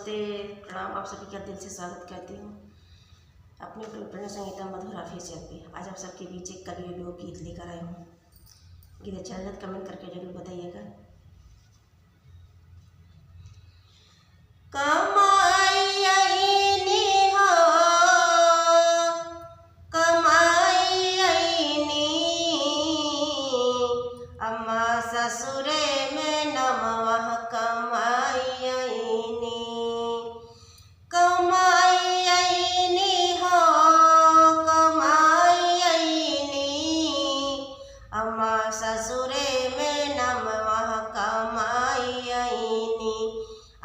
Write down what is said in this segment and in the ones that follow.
नमस्ते, प्रणाम। आप सभी का दिल से स्वागत करती हूँ अपने प्रिय संगीता मधुर हाफिज पे। आज आप सबके बीच एक कवि लोक गीत लेकर आई हूँ। गीत अच्छा लगे तो कमेंट करके जरूर बताइएगा। अम्मा ससुरे में नमवा कमाई हो कमाई अम्मा ससुरे में नमवा कमाई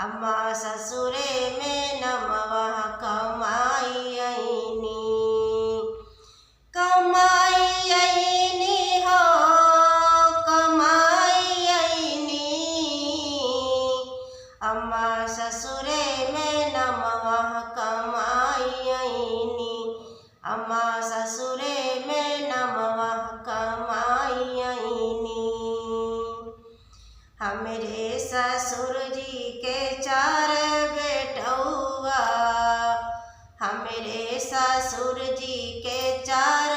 अम्मा ससुरे में नमवा कमाई अम्मा ससुरे में नमवा कमाई अम्मा ससुरे में नमवा कमाई हमरे ससुर जी के चार बेटौआ हमरे ससुर जी के चार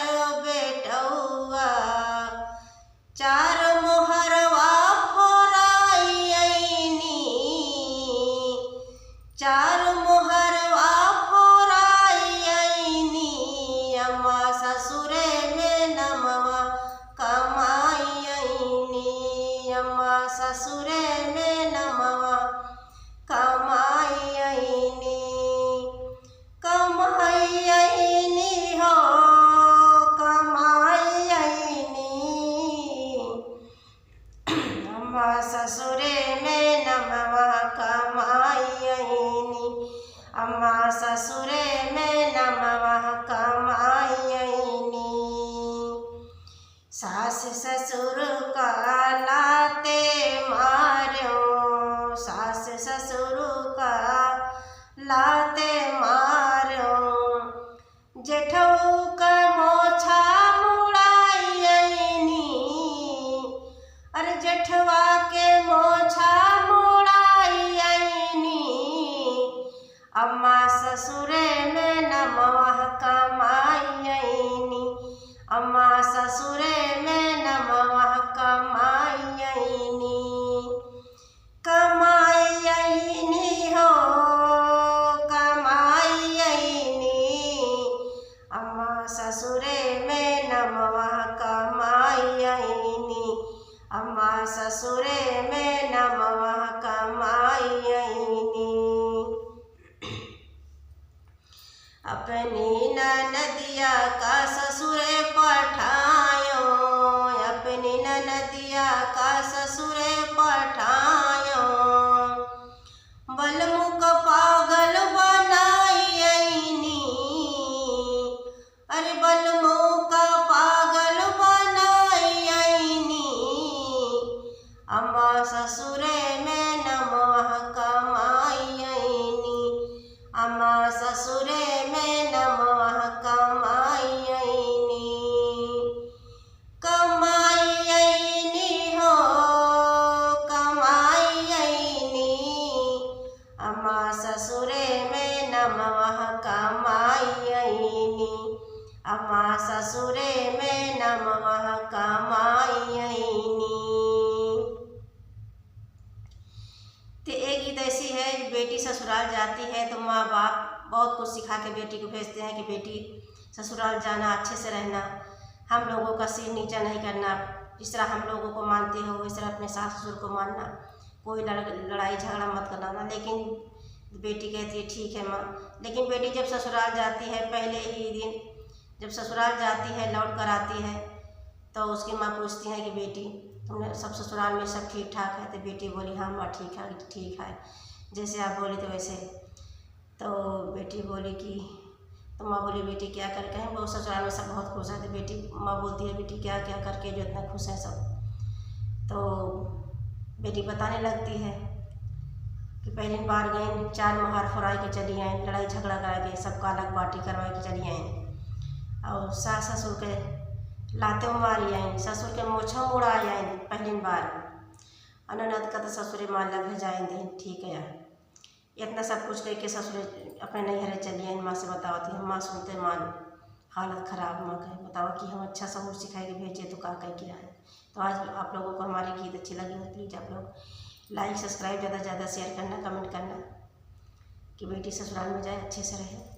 बेटौआ चार मोहरवा चार मोहरवा अम्मा ससुरे में नमवा कमाई अम्मा ससुरे में नमवा कमाई हो कमाई अम्मा ससुरे में नमवा कमाई अम्मा ससुरे में नमवा कमाई सास ससुर का लाते मार्यो सास ससुर का लाते मार्यो जेठऊ का मोछा मुड़ाई अरे जेठवा के मोछा मुड़ाई अम्मा ससुरे में नमवा कमाई अम्मा ससुरे में नमवा कमाई हो कमाई अम्मा ससुरे में नमवा कमाई अम्मा ससुरे में नमवा कमाई अपनी ननदिया का ससुरे पठायो अपनी ननदिया का ससुरे पठायो बलमुख पागल बनाई अरे बलमुख पागल बनाई अम्मा ससुरे में नमवा कमाई अम्मा ससुरे में नमवा कमाई हो कमाई अम्मा ससुरे में नमवा कमाई अम्मा ससुरे में नमवा कमाई तो एक गीत ऐसी है, बेटी ससुराल जाती है तो माँ बाप बहुत कुछ सिखा के बेटी को भेजते हैं कि बेटी ससुराल जाना, अच्छे से रहना, हम लोगों का सिर नीचा नहीं करना, जिस तरह हम लोगों को मानते हो इस तरह अपने सास ससुर को मानना, कोई लड़ाई झगड़ा मत करना। लेकिन बेटी कहती है ठीक है माँ। लेकिन बेटी जब ससुराल जाती है, पहले ही दिन जब ससुराल जाती है लौट कर आती है तो उसकी माँ पूछती है कि बेटी तुमने सब ससुराल में सब ठीक ठाक है? तो बेटी बोली हाँ माँ ठीक है जैसे आप बोली तो वैसे। तो बेटी बोली कि तो माँ बोली बेटी क्या करके हैं? वो ससुराल में सब बहुत खुश है। तो बेटी माँ बोलती है बेटी क्या क्या करके जो इतना खुश है सब। तो बेटी बताने लगती है कि पहली बार गए, चार मोहर फुराई के चली आए, लड़ाई झगड़ा करा के सबका अलग बाटी करवा के चली आए और सास ससुर के लाते मारी आई, ससुर के मोछों मुड़ाई आई पहली बार। अननद का तो ससुरे माला भेजाए दे ठीक है। इतना सब कुछ करके ससुर अपने नैहरे चलिए माँ से बताओ थी। हम माँ सुनते माँ हालत ख़राब माँ कहे बताओ कि हम अच्छा सबूर सिखाए के भेजे तो का कह के रहे। तो आज आप लोगों को हमारे गीत अच्छी लगी हो प्लीज़ आप लोग लाइक सब्सक्राइब ज़्यादा से ज़्यादा शेयर करना, कमेंट करना कि बेटी ससुराल में जाए अच्छे से रहे।